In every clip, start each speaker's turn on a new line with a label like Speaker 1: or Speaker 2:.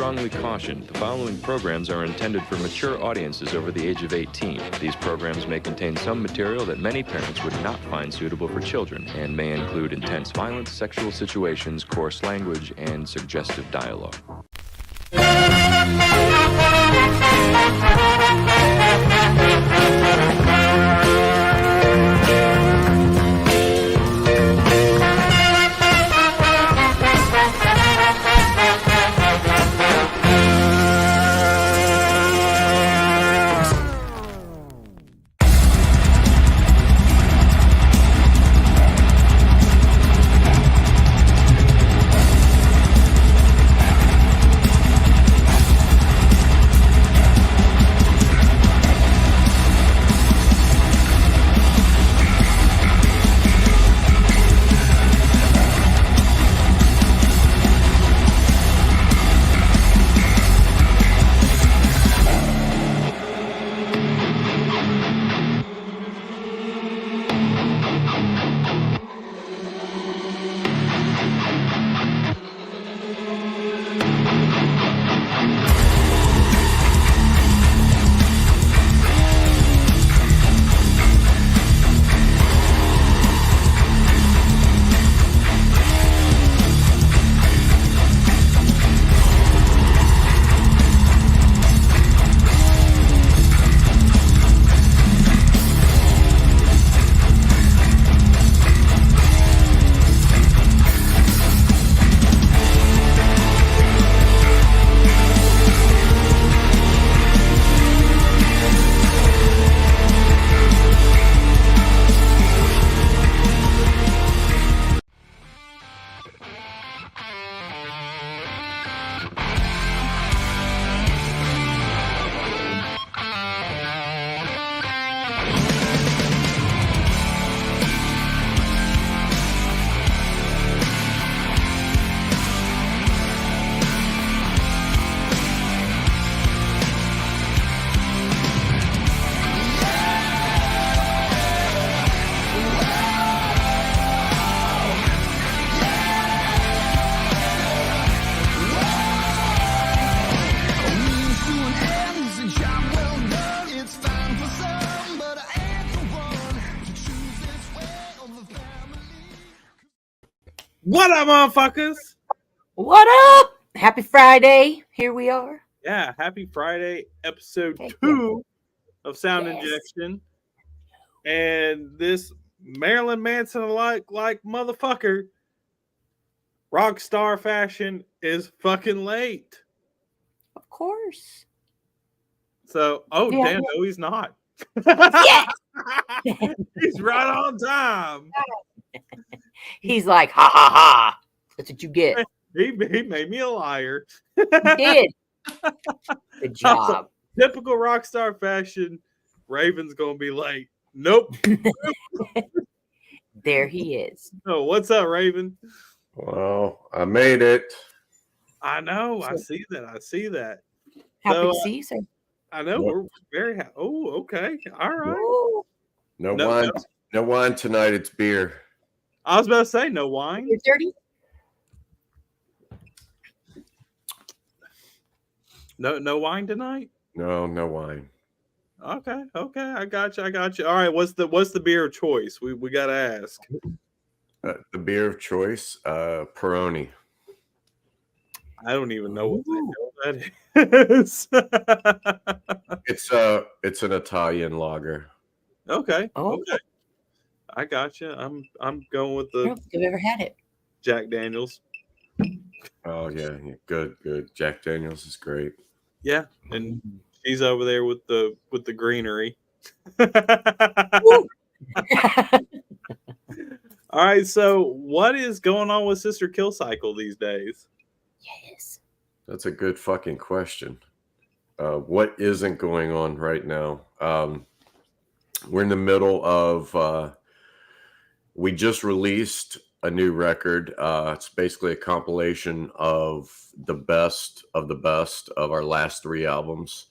Speaker 1: strongly caution, the following programs are intended for mature audiences over the age of 18. These programs may contain some material that many parents would not find suitable for children and may include intense violence, sexual situations, coarse language, and suggestive dialogue.
Speaker 2: What up, motherfuckers?
Speaker 3: What up? Happy Friday. Here we are.
Speaker 2: Yeah, happy Friday, episode 2 of Sound Injection. And this Marilyn Manson-like motherfucker, rock star fashion, is fucking late.
Speaker 3: Of course.
Speaker 2: So, damn, no, he's not.
Speaker 3: Yes!
Speaker 2: He's right on time.
Speaker 3: He's like, ha ha ha. That's what you get.
Speaker 2: He made me a liar.
Speaker 3: He did. Good job.
Speaker 2: Also, typical rock star fashion, Raven's gonna be late. Nope.
Speaker 3: There he is.
Speaker 2: Oh, what's up, Raven?
Speaker 4: Well, I made it.
Speaker 2: I know. I see that.
Speaker 3: Happy
Speaker 2: So,
Speaker 3: to see you, sir.
Speaker 2: I know. We're very happy. Oh, okay. All right.
Speaker 3: Ooh.
Speaker 4: No wine. No wine tonight. It's beer.
Speaker 2: I was about to say no wine.
Speaker 3: You're dirty?
Speaker 2: No wine tonight?
Speaker 4: No wine.
Speaker 2: Okay. I got you. All right. What's the beer of choice? We gotta ask.
Speaker 4: The beer of choice, Peroni.
Speaker 2: I don't even know what the hell that is.
Speaker 4: It's an Italian lager.
Speaker 2: Okay.
Speaker 3: Oh.
Speaker 2: Okay. I got you. I'm going with
Speaker 3: I
Speaker 2: the
Speaker 3: don't think I've ever had it.
Speaker 2: Jack Daniels.
Speaker 4: Oh yeah, good. Jack Daniels is great.
Speaker 2: Yeah, and she's over there with the greenery. All right, so what is going on with Sister Kill Cycle these days?
Speaker 3: Yes.
Speaker 4: That's a good fucking question. What isn't going on right now? We're in the middle of. We just released a new record. It's basically a compilation of the best of our last 3 albums.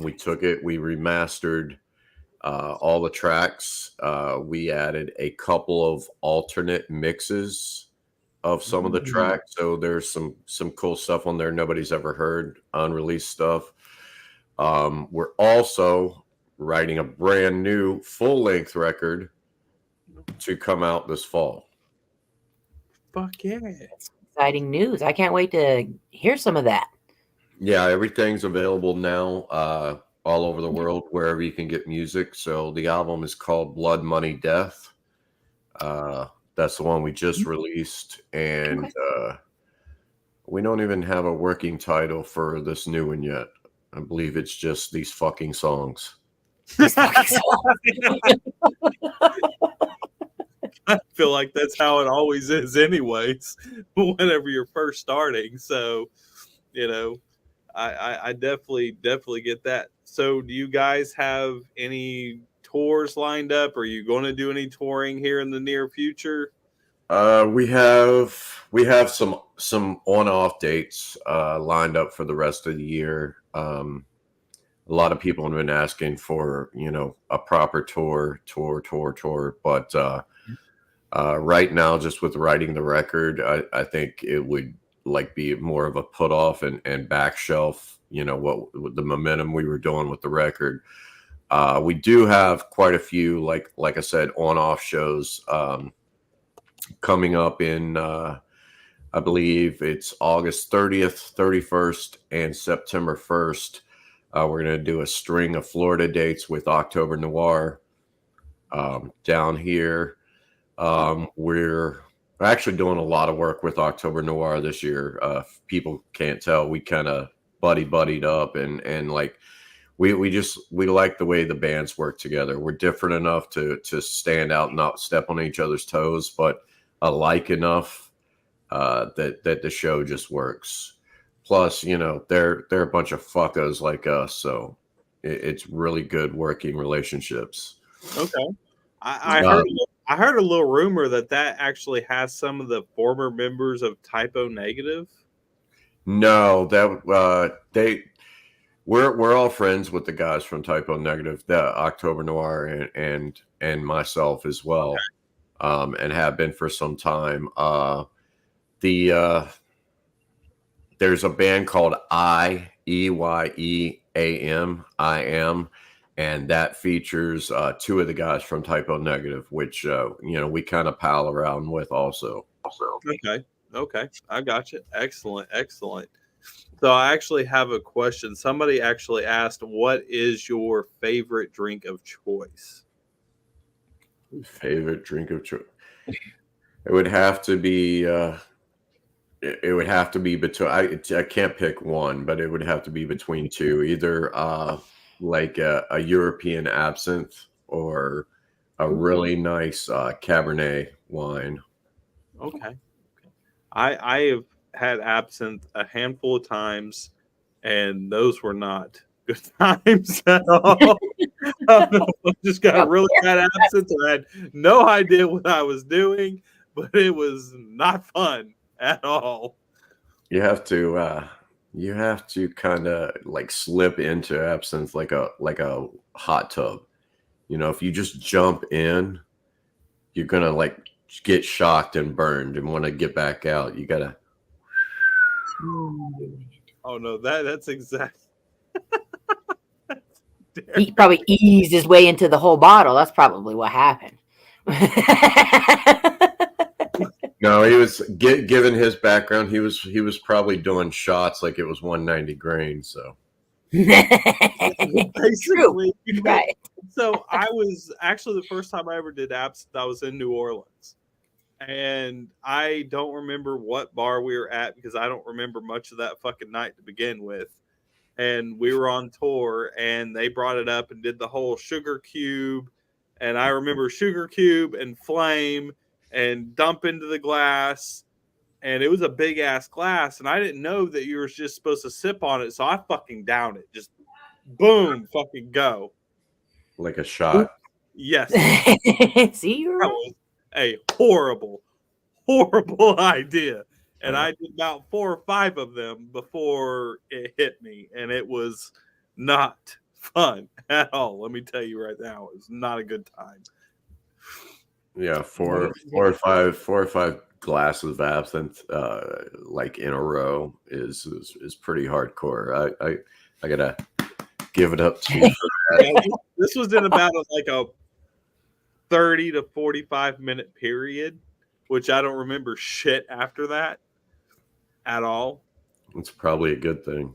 Speaker 4: We took it, we remastered all the tracks. We added a couple of alternate mixes of some of the tracks. So there's some cool stuff on there nobody's ever heard, unreleased stuff. We're also writing a brand new full-length record to come out this fall.
Speaker 2: Fuck yeah.
Speaker 3: That's exciting news. I can't wait to hear some of that.
Speaker 4: Yeah, everything's available now all over the world, wherever you can get music. So the album is called Blood, Money, Death. That's the one we just released. And we don't even have a working title for this new one yet. I believe it's just These Fucking Songs.
Speaker 2: I feel like that's how it always is anyways, whenever you're first starting. So, you know, I definitely get that. So do you guys have any tours lined up? Are you going to do any touring here in the near future?
Speaker 4: We have some on-off dates lined up for the rest of the year. A lot of people have been asking for, a proper tour, but right now, just with writing the record, I think it would be more of a put off and back shelf, what the momentum we were doing with the record. We do have quite a few, like I said, on-off shows coming up in, I believe it's August 30th, 31st, and September 1st. We're going to do a string of Florida dates with October Noir down here. We're actually doing a lot of work with October Noir this year. People can't tell. We kind of buddied up and we like the way the bands work together. We're different enough to stand out, not step on each other's toes, but alike enough that the show just works. Plus, they're a bunch of fuckers like us, so it's really good working relationships.
Speaker 2: Okay, I heard a little rumor that actually has some of the former members of Typo Negative.
Speaker 4: No, that we're all friends with the guys from Typo Negative, the October Noir and myself as well, and have been for some time. There's a band called IEYEAM, and that features two of the guys from Typo Negative, which we kind of pal around with also.
Speaker 2: Okay, I got you. Excellent. So I actually have a question. Somebody actually asked, "What is your favorite drink of choice?"
Speaker 4: Favorite drink of choice? It would have to be. It would have to be between. I can't pick one, but it would have to be between two. Either like a European absinthe or a really nice Cabernet wine.
Speaker 2: Okay. I have had absinthe a handful of times, and those were not good times at all. I just got really bad absinthe. I had no idea what I was doing, but it was not fun at all.
Speaker 4: You have to kind of slip into absinthe like a hot tub. If you just jump in, you're gonna get shocked and burned and want to get back out. You gotta.
Speaker 2: Oh no, that's exactly.
Speaker 3: He probably eased his way into the whole bottle. That's probably what happened.
Speaker 4: No, he was given his background. He was probably doing shots like it was 190 grain. So
Speaker 2: basically,
Speaker 3: right.
Speaker 2: So I was actually the first time I ever did absinthe. I was in New Orleans, and I don't remember what bar we were at because I don't remember much of that fucking night to begin with. And we were on tour, and they brought it up and did the whole sugar cube, and I remember sugar cube and flame. And dump into the glass, and it was a big ass glass, and I didn't know that you were just supposed to sip on it, so I fucking downed it, just boom, fucking go,
Speaker 4: like a shot.
Speaker 2: Yes.
Speaker 3: See, you're
Speaker 2: that was a horrible idea, and I did about 4 or 5 of them before it hit me, and it was not fun at all. Let me tell you right now, it was not a good time.
Speaker 4: Yeah, four or five glasses of absinthe like in a row is pretty hardcore. I gotta give it up to you for that.
Speaker 2: Yeah, this was in about a 30 to 45 minute period, which I don't remember shit after that at all.
Speaker 4: It's probably a good thing.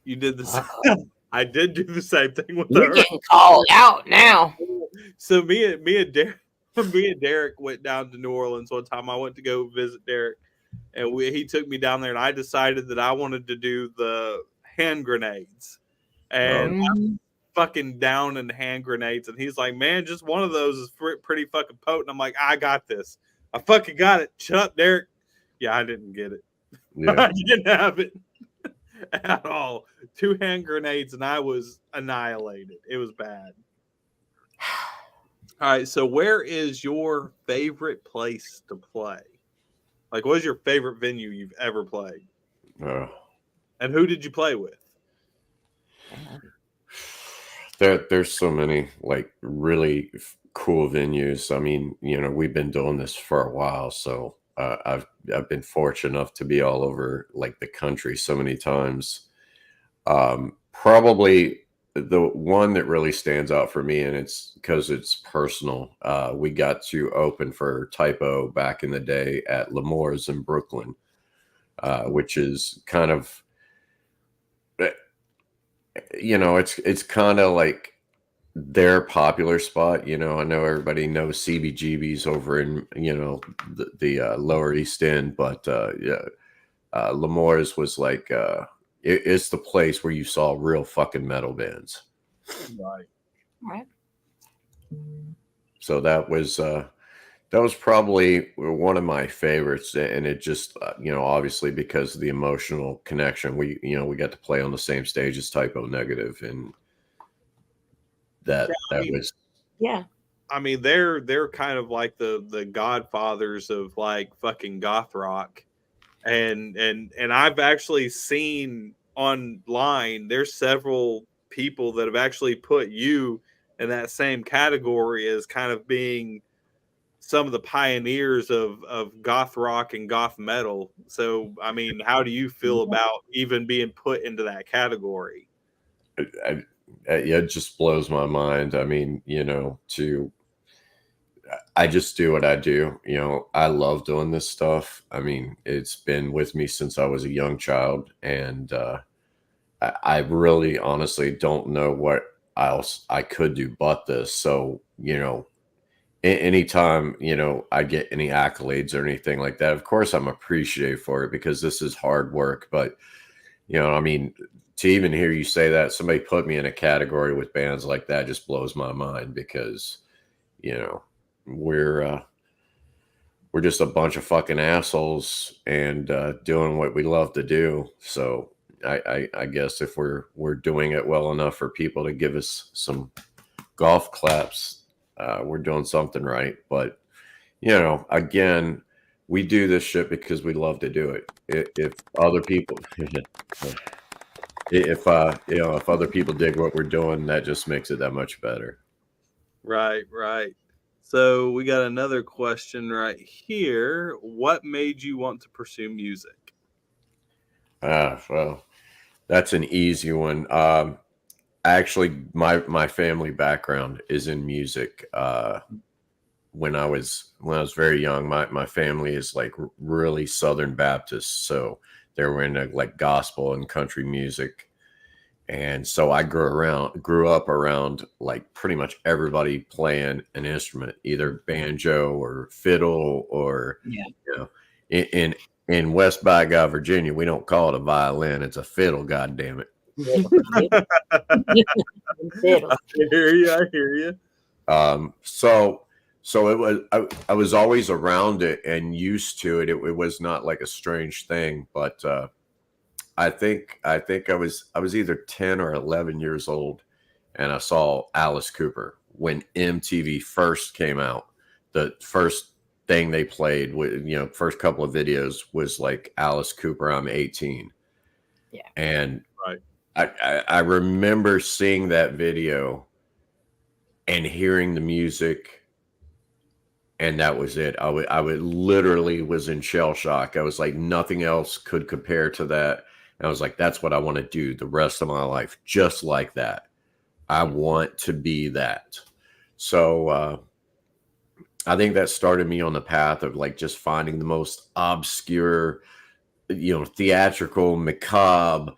Speaker 2: You did the same. I did do the same thing with
Speaker 3: You're
Speaker 2: her.
Speaker 3: getting called out now.
Speaker 2: So me and Derek went down to New Orleans one time. I went to go visit Derek, and he took me down there, and I decided that I wanted to do the hand grenades, and I'm fucking down in hand grenades, and he's like, "Man, just one of those is pretty fucking potent." I'm like, "I got this. I fucking got it. Shut up, Derek." Yeah, I didn't get it.
Speaker 4: Yeah.
Speaker 2: I didn't have it at all. 2 hand grenades, and I was annihilated. It was bad. All right, so where is your favorite place to play? Like, what is your favorite venue you've ever played? And who did you play with?
Speaker 4: There's so many like really cool venues. I mean, we've been doing this for a while, so I've been fortunate enough to be all over like the country so many times. Probably the one that really stands out for me, and it's because it's personal. We got to open for Typo back in the day at L'Amour's in Brooklyn, which is kind of, it's kind of like their popular spot. I know everybody knows CBGB's over in, the Lower East End, but L'Amour's was like, it's the place where you saw real fucking metal bands.
Speaker 2: Right.
Speaker 4: So that was probably one of my favorites, and it just obviously because of the emotional connection, we got to play on the same stage as Typo Negative, and that was
Speaker 2: I mean, they're kind of like the godfathers of like fucking goth rock. And I've actually seen online there's several people that have actually put you in that same category as kind of being some of the pioneers of goth rock and goth metal. So I mean, how do you feel about even being put into that category?
Speaker 4: It just blows my mind. I mean, I just do what I do. I love doing this stuff. I mean, it's been with me since I was a young child, and I really honestly don't know what else I could do but this. So, anytime, I get any accolades or anything like that, of course I'm appreciative for it because this is hard work. But, I mean, to even hear you say that somebody put me in a category with bands like that just blows my mind because, we're just a bunch of fucking assholes and doing what we love to do. So I guess if we're doing it well enough for people to give us some golf claps, we're doing something right. But again, we do this shit because we love to do it. If other people, if other people dig what we're doing, that just makes it that much better.
Speaker 2: Right. So we got another question right here. What made you want to pursue music?
Speaker 4: Well, that's an easy one. Actually, my family background is in music. When I was very young, my family is like really Southern Baptist, so they were into like gospel and country music. And so I grew up around like pretty much everybody playing an instrument, either banjo or fiddle or, in West Baghdad, Virginia, we don't call it a violin. It's a fiddle. God damn it.
Speaker 2: I hear you.
Speaker 4: So it was, I was always around it and used to it. It was not like a strange thing, but, I think I was either 10 or 11 years old, and I saw Alice Cooper when MTV first came out. The first thing they played with, first couple of videos was like Alice Cooper, I'm 18.
Speaker 3: Yeah.
Speaker 4: And
Speaker 2: right.
Speaker 4: I remember seeing that video and hearing the music and that was it. I would literally was in shell shock. I was like, nothing else could compare to that. And I was like, that's what I want to do the rest of my life, just like that. I want to be that. So I think that started me on the path of like just finding the most obscure, theatrical, macabre,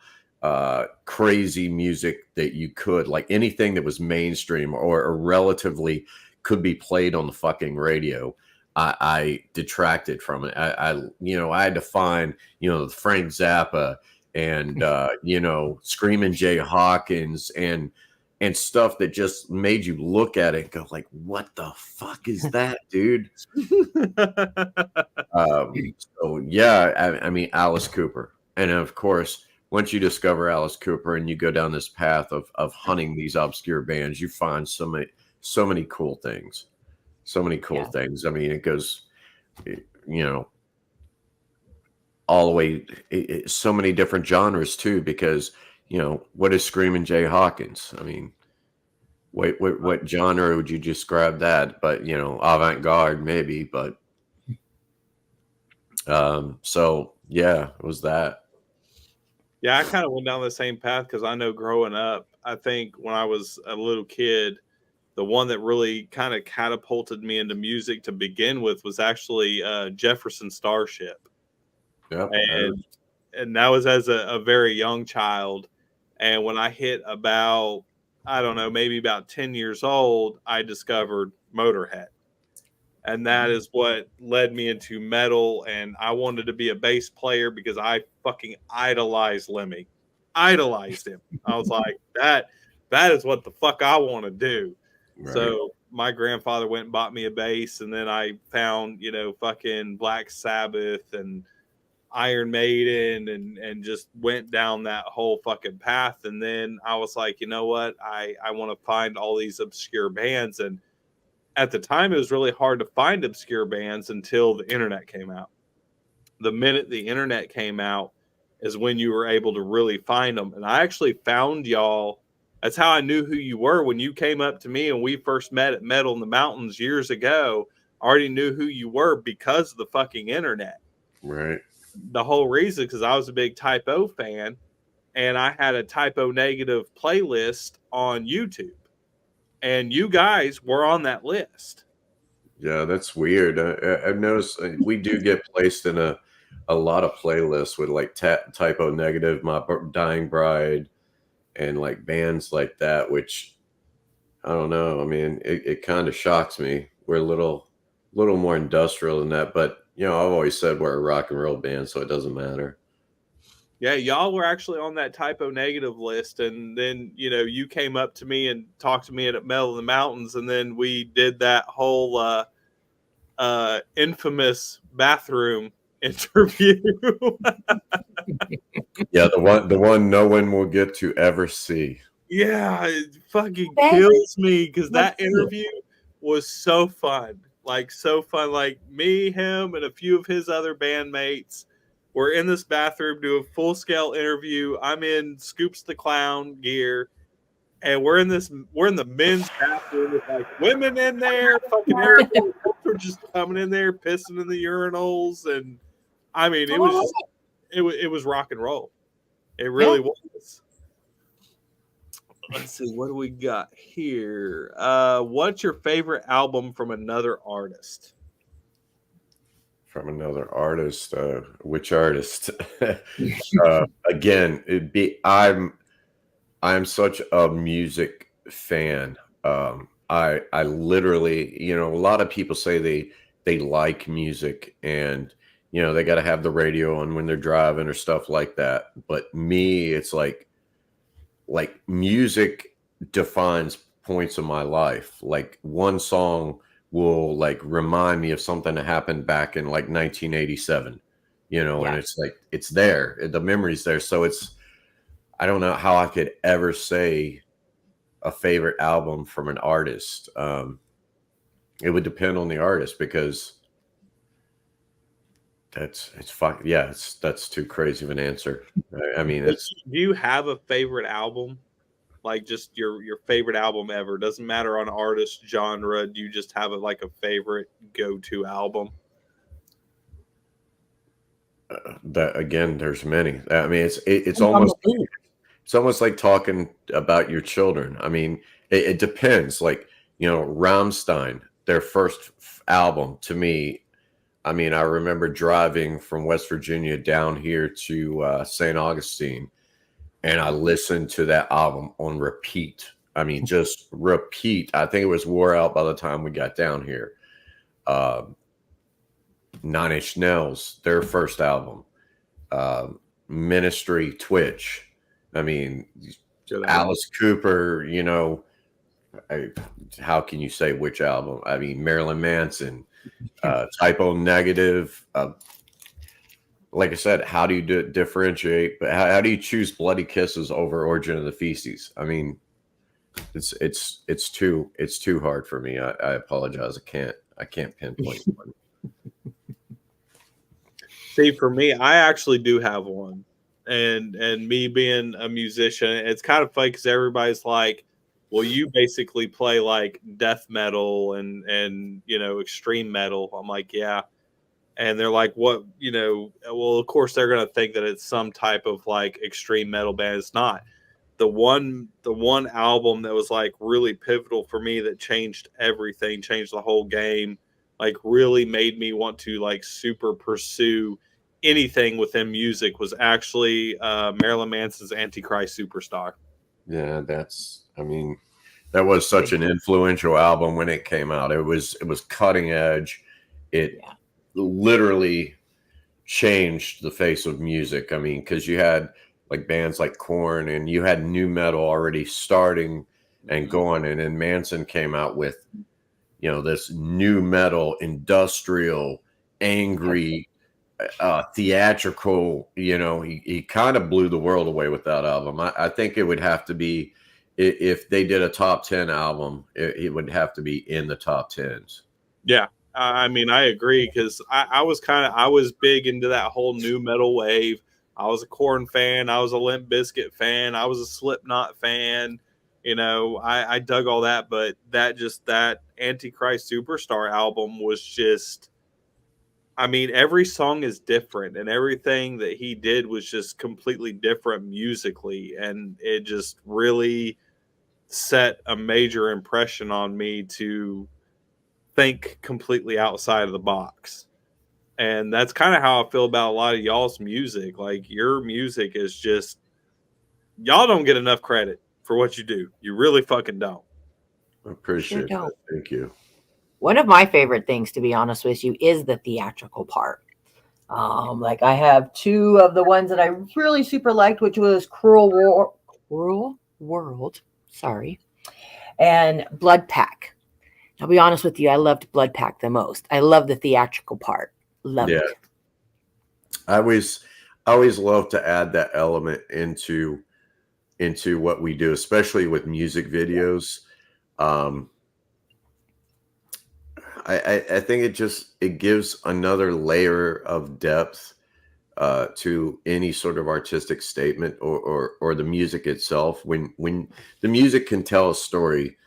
Speaker 4: crazy music that you could, like anything that was mainstream or relatively could be played on the fucking radio. I detracted from it. I had to find, the Frank Zappa and, Screaming Jay Hawkins and stuff that just made you look at it and go like, what the fuck is that, dude? So yeah, I mean, Alice Cooper. And of course, once you discover Alice Cooper and you go down this path of hunting these obscure bands, you find so many cool things. So many cool things. I mean, it goes, all the way, so many different genres too, because, what is Screaming Jay Hawkins? I mean, what genre would you describe that? But, avant-garde maybe, but so yeah, it was that.
Speaker 2: Yeah, I kind of went down the same path because I know growing up, I think when I was a little kid, the one that really kind of catapulted me into music to begin with was actually Jefferson Starship.
Speaker 4: Yep.
Speaker 2: And that was as a very young child. And when I hit about, I don't know, maybe about 10 years old, I discovered Motorhead. And that is what led me into metal. And I wanted to be a bass player because I fucking idolized Lemmy. Idolized him. I was like, that is what the fuck I want to do.
Speaker 4: Right.
Speaker 2: So my grandfather went and bought me a bass, and then I found, fucking Black Sabbath and Iron Maiden and just went down that whole fucking path. And then I was like, you know what? I want to find all these obscure bands. And at the time, it was really hard to find obscure bands until the internet came out. The minute the internet came out is when you were able to really find them. And I actually found y'all. That's how I knew who you were when you came up to me and we first met at Metal in the Mountains years ago. I already knew who you were because of the fucking internet.
Speaker 4: Right.
Speaker 2: The whole reason, because I was a big Type O fan and I had a Type O Negative playlist on YouTube. And you guys were on that list.
Speaker 4: Yeah, that's weird. I've noticed we do get placed in a lot of playlists with like Type O Negative, My Dying Bride, and like bands like that, which I don't know. I mean, it kind of shocks me. We're a little more industrial than that, but I've always said we're a rock and roll band, so it doesn't matter.
Speaker 2: Yeah, y'all were actually on that Type O Negative list, and then you came up to me and talked to me at Metal in the Mountains, and then we did that whole infamous bathroom interview.
Speaker 4: Yeah, the one no one will get to ever see.
Speaker 2: Yeah, it fucking kills me because that interview was so fun. Like, so fun. Like, me, him, and a few of his other bandmates were in this bathroom doing a full-scale interview. I'm in Scoops the Clown gear, and we're in the men's bathroom with, like, women in there. Fucking everybody were just coming in there, pissing in the urinals. And, I mean, it was rock and roll. It really was. Let's see, what do we got here? What's your favorite album from another artist?
Speaker 4: From another artist, which artist? Again, I'm such a music fan. I literally, a lot of people say they like music and they got to have the radio on when they're driving or stuff like that. But me, it's like music defines points of my life. Like one song will like remind me of something that happened back in like 1987, and it's like, it's there, the memory's there. So I don't know how I could ever say a favorite album from an artist. It would depend on the artist because that's too crazy of an answer. I mean,
Speaker 2: do you have a favorite album? Like just your favorite album ever. Doesn't matter on artist, genre. Do you just have like a favorite go-to album?
Speaker 4: That again, there's many. I mean, it's
Speaker 3: Depends on the mood.
Speaker 4: it's almost like talking about your children. I mean, it depends. Like, you know, Rammstein, their first album to me. I mean, I remember driving from West Virginia down here to St. Augustine, and I listened to that album on repeat. I mean, just repeat. I think it was wore out by the time we got down here. Nine Inch Nails, their first album. Ministry, Twitch. I mean, Alice Cooper, you know, how can you say which album? I mean, Marilyn Manson, Typo Negative. Like I said, how do you differentiate? But how do you choose Bloody Kisses over Origin of the Feces? I mean, it's too hard for me. I apologize. I can't pinpoint one.
Speaker 2: See, for me, I actually do have one. And me being a musician, it's kind of funny because everybody's like, well, you basically play like death metal and you know, extreme metal. I'm like, yeah. And they're like, what, you know, well, of course they're gonna think that it's some type of like extreme metal band. It's not. The one album that was like really pivotal for me that changed everything, changed the whole game, like really made me want to like super pursue anything within music was actually Marilyn Manson's Antichrist Superstar.
Speaker 4: Yeah, I mean, that was such an influential album when it came out. It was cutting edge. It literally changed the face of music. I mean, because you had like bands like Korn and you had new metal already starting and going, and then Manson came out with, you know, this new metal, industrial, angry, theatrical. You know, he kind of blew the world away with that album. I think it would have to be, if they did a top 10 album, it would have to be in the top 10s.
Speaker 2: Yeah. I mean, I agree because I was big into that whole new metal wave. I was a Korn fan. I was a Limp Bizkit fan. I was a Slipknot fan. You know, I dug all that, but that Antichrist Superstar album was just, I mean, every song is different and everything that he did was just completely different musically. And it just really set a major impression on me to think completely outside of the box. And that's kind of how I feel about a lot of y'all's music. Like your music is just, y'all don't get enough credit for what you do. You really fucking don't.
Speaker 4: I appreciate that. Thank you.
Speaker 3: One of my favorite things, to be honest with you, is the theatrical part. Like I have two of the ones that I really super liked, which was Cruel World, sorry, and Blood Pack. I'll be honest with you, I loved Blood Pack the most. I love the theatrical part. Love it.
Speaker 4: I always love to add that element into what we do, especially with music videos. I think it gives another layer of depth to any sort of artistic statement or the music itself. When the music can tell a story,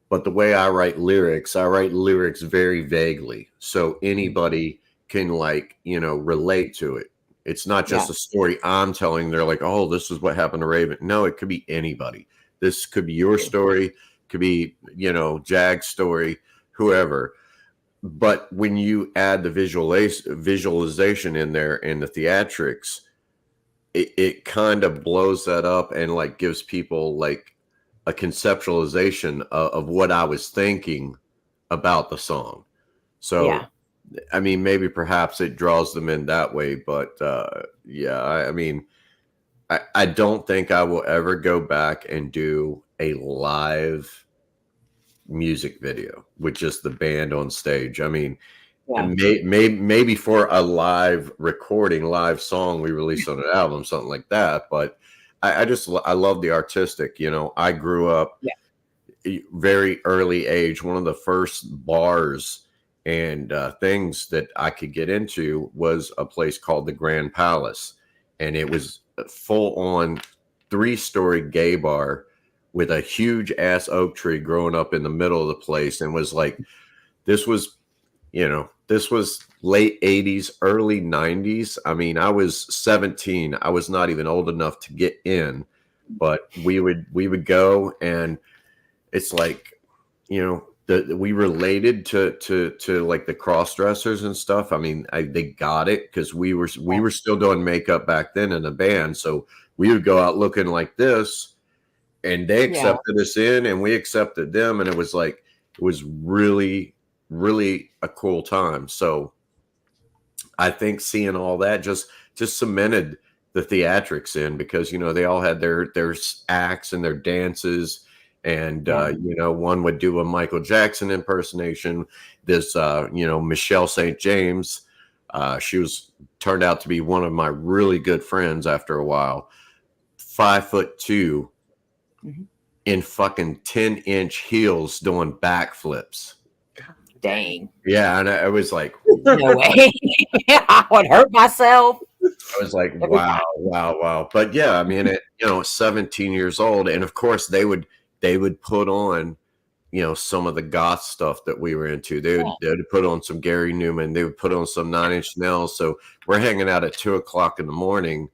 Speaker 4: but the way I write lyrics very vaguely, so anybody can, like, you know, relate to it. It's not just a story I'm telling. They're like, oh, this is what happened to Raven. No, it could be anybody. This could be your story, could be, you know, Jag's story, whoever. But when you add the visualization in there and the theatrics, it kind of blows that up and like gives people like a conceptualization of what I was thinking about the song. So, I mean, maybe perhaps it draws them in that way, but I mean, I don't think I will ever go back and do a live music video with just the band on stage. I mean, maybe for a live recording, live song we release on an album, something like that. But I love the artistic. You know, I grew up very early age. One of the first bars and things that I could get into was a place called the Grand Palace, and it was a full-on 3-story gay bar with a huge ass oak tree growing up in the middle of the place, and was like, this was, this was late 80s, early 90s. I mean, I was 17. I was not even old enough to get in, but we would go, and it's like, we related to like the cross dressers and stuff. I mean, they got it because we were still doing makeup back then in the band, so we would go out looking like this, and they accepted us in, and we accepted them, and it was really, really a cool time. So I think seeing all that just cemented the theatrics in, because they all had their acts and their dances. And, one would do a Michael Jackson impersonation. This, Michelle St. James, she turned out to be one of my really good friends after a while. 5'2" in fucking 10-inch heels doing backflips.
Speaker 3: Dang.
Speaker 4: Yeah. And I was like,
Speaker 3: no way. I would hurt myself.
Speaker 4: I was like, wow. But yeah, I mean, 17 years old. And of course they would put on, some of the goth stuff that we were into. They would put on some Gary Newman. They would put on some 9 Inch Nails. So we're hanging out at 2:00 in the morning,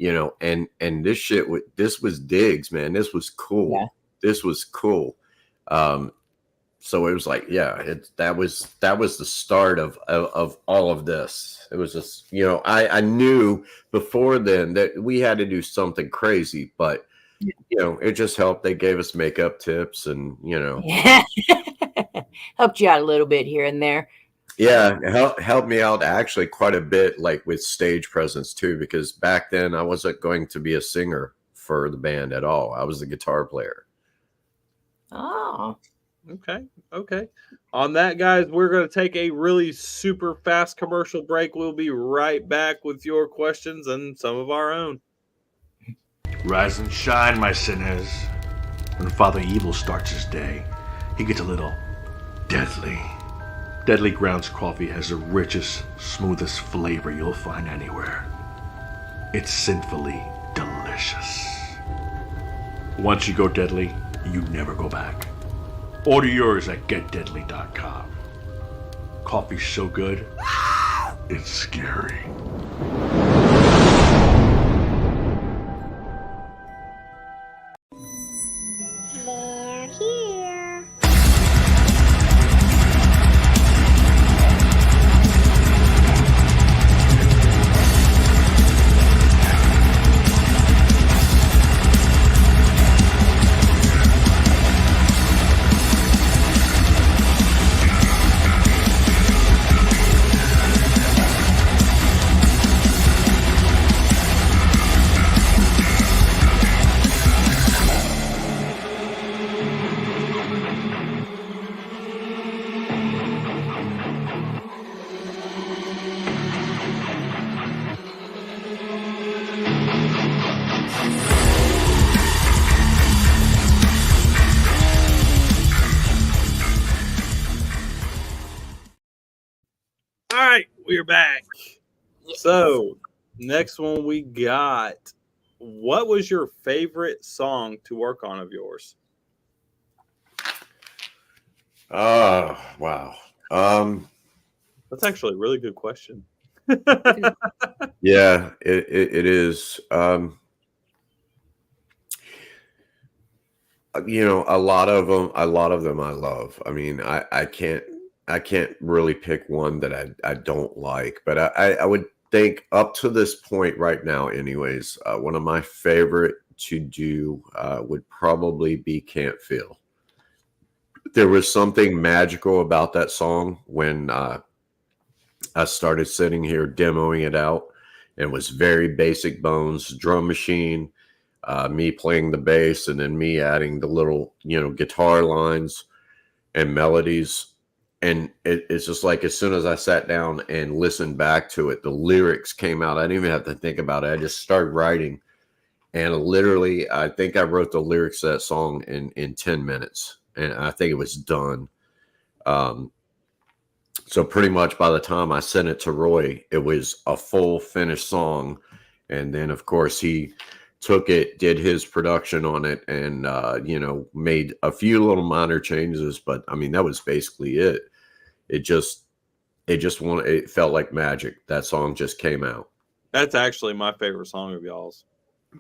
Speaker 4: and this shit, this was digs, man. This was cool. Yeah. This was cool. So it was like, that was the start of all of this. It was just, I knew before then that we had to do something crazy, but it just helped. They gave us makeup tips, and
Speaker 3: helped you out a little bit here and there.
Speaker 4: Yeah, helped me out actually quite a bit, like with stage presence too, because back then I wasn't going to be a singer for the band at all. I was a guitar player.
Speaker 3: Oh.
Speaker 2: Okay. On that, guys, we're going to take a really super fast commercial break. We'll be right back with your questions and some of our own.
Speaker 5: Rise and shine, my sinners. When Father Evil starts his day, he gets a little deadly. Deadly Grounds coffee has the richest, smoothest flavor you'll find anywhere. It's sinfully delicious. Once you go deadly, you never go back. Order yours at getdeadly.com. Coffee's so good, it's scary.
Speaker 6: They're here.
Speaker 2: We're back. Yes. So, next one we got. What was your favorite song to work on of yours?
Speaker 4: Wow.
Speaker 2: That's actually a really good question.
Speaker 4: Yeah, it is. A lot of them I love. I mean, I can't really pick one that I don't like, but I would think up to this point right now anyways, one of my favorite to do would probably be Can't Feel. There was something magical about that song when I started sitting here demoing it out, and it was very basic bones, drum machine, me playing the bass, and then me adding the little guitar lines and melodies. And it's just like, as soon as I sat down and listened back to it, the lyrics came out. I didn't even have to think about it. I just started writing. And literally, I think I wrote the lyrics to that song in 10 minutes. And I think it was done. So pretty much by the time I sent it to Roy, it was a full finished song. And then, of course, he took it, did his production on it, and you know, made a few little minor changes, but I mean that was basically it. It felt like magic. That song just came out.
Speaker 2: That's actually my favorite song of y'all's.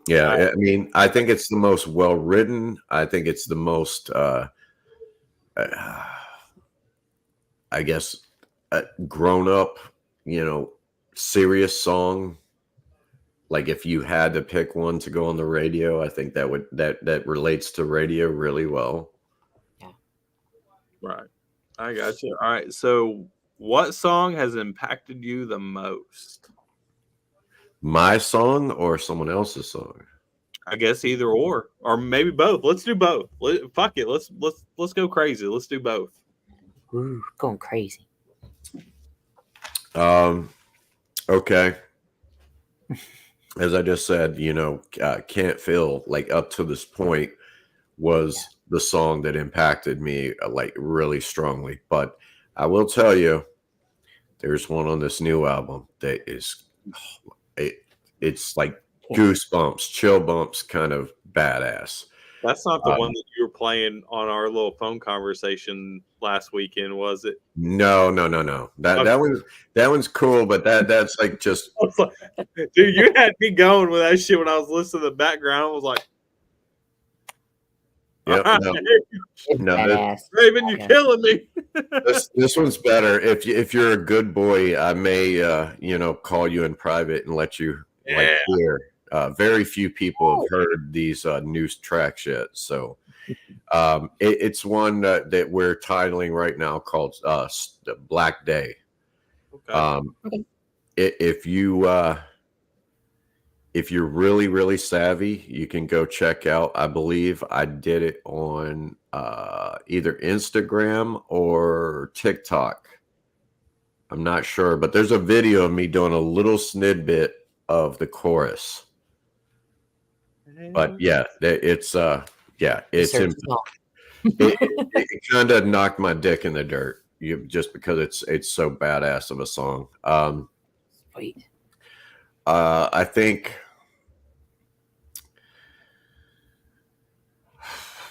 Speaker 4: Yeah, I mean, I think it's the most well written. I think it's the most I guess grown up, you know, serious song. Like if you had to pick one to go on the radio, I think that relates to radio really well.
Speaker 3: Yeah.
Speaker 2: Right. I got you. All right. So what song has impacted you the most?
Speaker 4: My song or someone else's song?
Speaker 2: I guess either or maybe both. Let's do both. Fuck it. Let's go crazy. Let's do both.
Speaker 3: Ooh, going crazy.
Speaker 4: Okay. As I just said, you know, Can't Feel, like up to this point was the song that impacted me like really strongly. But I will tell you, there's one on this new album that is, it's like goosebumps, chill bumps, kind of badass.
Speaker 2: That's not the one that you were playing on our little phone conversation last weekend, was it?
Speaker 4: No. That one's cool, but that's like just.
Speaker 2: Dude, you had me going with that shit when I was listening to the background. I was like,
Speaker 4: yep, no,
Speaker 2: Raven, you're killing me.
Speaker 4: this one's better. If you're a good boy, I may you know, call you in private and let you like hear. Very few people have heard these new tracks yet, so it's one that we're titling right now called Black Day. Okay. If you're really, really savvy, you can go check out. I believe I did it on either Instagram or TikTok. I'm not sure, but there's a video of me doing a little snippet of the chorus. But yeah, it's it kind of knocked my dick in the dirt, just because it's so badass of a song.
Speaker 3: Sweet.
Speaker 4: I think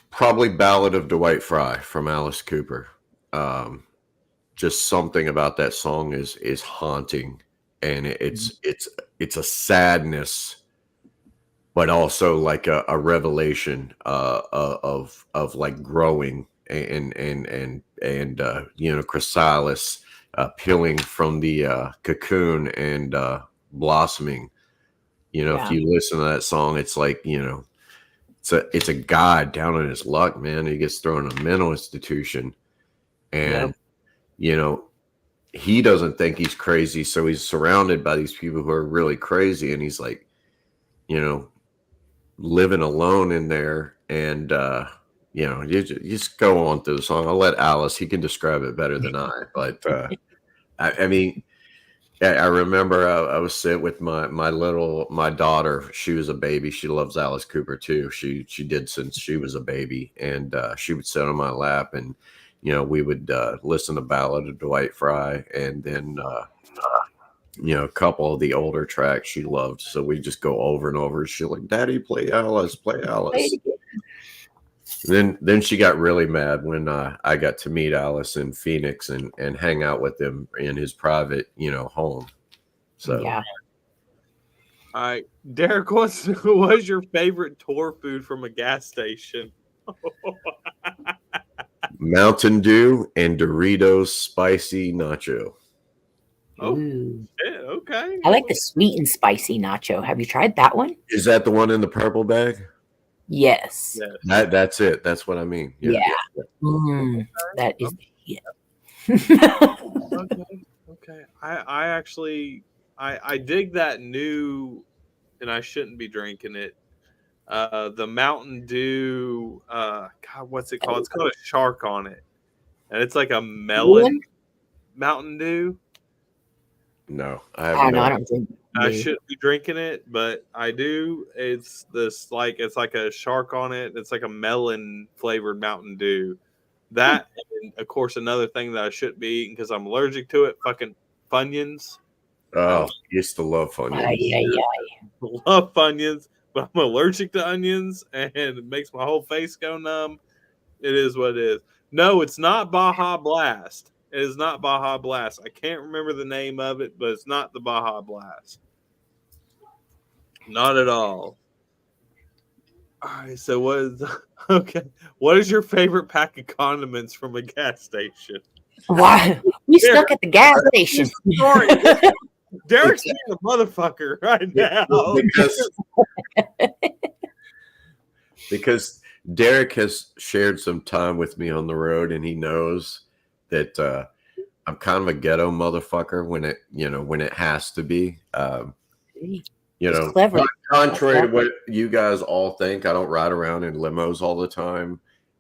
Speaker 4: probably Ballad of Dwight Fry from Alice Cooper. Just something about that song is haunting, and it's a sadness, but also like a revelation of like growing and you know, chrysalis peeling from the cocoon and blossoming. You know, if you listen to that song, it's like, you know, it's a guy down on his luck, man. He gets thrown in a mental institution, and you know, he doesn't think he's crazy, so he's surrounded by these people who are really crazy, and he's like, you know, living alone in there. And you know, you just go on through the song. I'll let Alice, he can describe it better than I, but I mean, I remember I was sitting with my daughter. She was a baby. She loves Alice Cooper too. She did since she was a baby, and she would sit on my lap, and you know, we would listen to Ballad of Dwight Fry, and then you know, a couple of the older tracks she loved. So we just go over and over. She's like, "Daddy, play Alice, play Alice." Then she got really mad when I got to meet Alice in Phoenix and hang out with him in his private, you know, home. So
Speaker 3: yeah.
Speaker 2: All right, Derek, what's your favorite tour food from a gas station?
Speaker 4: Mountain Dew and Doritos spicy nacho.
Speaker 2: Oh, yeah, okay.
Speaker 3: I like the sweet and spicy nacho. Have you tried that one?
Speaker 4: Is that the one in the purple bag?
Speaker 3: Yes.
Speaker 4: That's it. That's what I mean.
Speaker 3: Yeah. That is the
Speaker 2: Okay. I actually I dig that new, and I shouldn't be drinking it. The Mountain Dew. God, what's it called? It's got a shark on it, and it's like a melon Mountain Dew.
Speaker 4: No, I don't drink.
Speaker 2: I shouldn't be drinking it, but I do. It's this it's like a shark on it. It's like a melon flavored Mountain Dew. That, and of course, another thing that I shouldn't be eating because I'm allergic to it. Fucking Funyuns.
Speaker 4: Oh, used to love Funyuns.
Speaker 2: Love Funyuns. but I'm allergic to onions, and it makes my whole face go numb. It is what it is. No, it's not Baja Blast. It is not Baja Blast. I can't remember the name of it, but it's not the Baja Blast. Not at all. All right, so what is okay? What is your favorite pack of condiments from a gas station?
Speaker 3: Why? We stuck at the gas station.
Speaker 2: Sorry, Derek's being a motherfucker right now.
Speaker 4: Because Derek has shared some time with me on the road, and he knows that I'm kind of a ghetto motherfucker when it has to be.
Speaker 3: Clever.
Speaker 4: Contrary to what you guys all think, I don't ride around in limos all the time.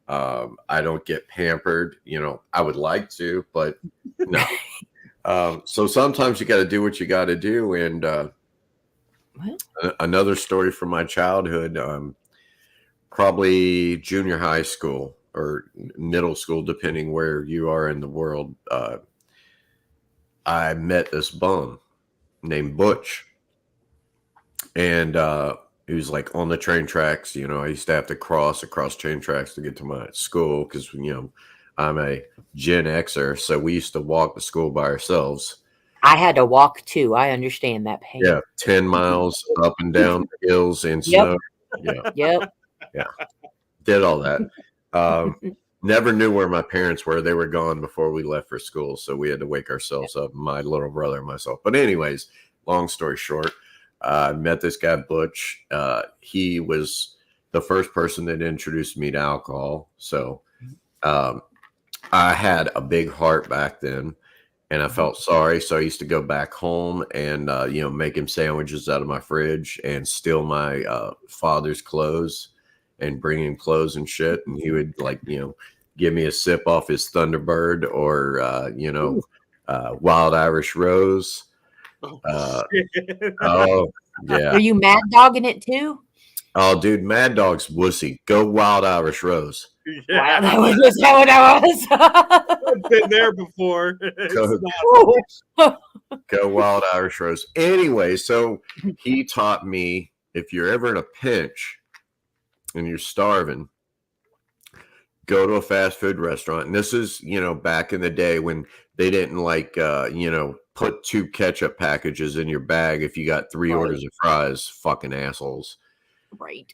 Speaker 4: I don't get pampered. I would like to, but no. So sometimes you got to do what you got to do. And another story from my childhood, probably junior high school or middle school, depending where you are in the world. I met this bum named Butch. And he was like on the train tracks. I used to have to cross across train tracks to get to my school because, I'm a Gen Xer. So we used to walk to school by ourselves.
Speaker 3: I had to walk too. I understand that pain.
Speaker 4: Yeah. 10 miles up and down the hills in snow. Yeah.
Speaker 3: Yep.
Speaker 4: Yeah. Did all that. Never knew where my parents were. They were gone before we left for school. So we had to wake ourselves up, my little brother and myself. But anyways, long story short, I met this guy, Butch. He was the first person that introduced me to alcohol. So I had a big heart back then, and I felt sorry. So I used to go back home and, make him sandwiches out of my fridge and steal my father's clothes and bring him clothes and shit. And he would, give me a sip off his Thunderbird or, Wild Irish Rose. Oh yeah.
Speaker 3: Were you mad dogging it too?
Speaker 4: Oh, dude, Mad Dog's wussy. Go Wild Irish Rose.
Speaker 2: Yeah,
Speaker 3: Wow, was that what I was?
Speaker 2: I've been there before.
Speaker 4: Go Wild Irish Rose. Anyway, so he taught me, if you're ever in a pinch and you're starving, go to a fast food restaurant. And this is, back in the day when they didn't put 2 ketchup packages in your bag if you got 3 orders of fries. Fucking assholes.
Speaker 3: Right.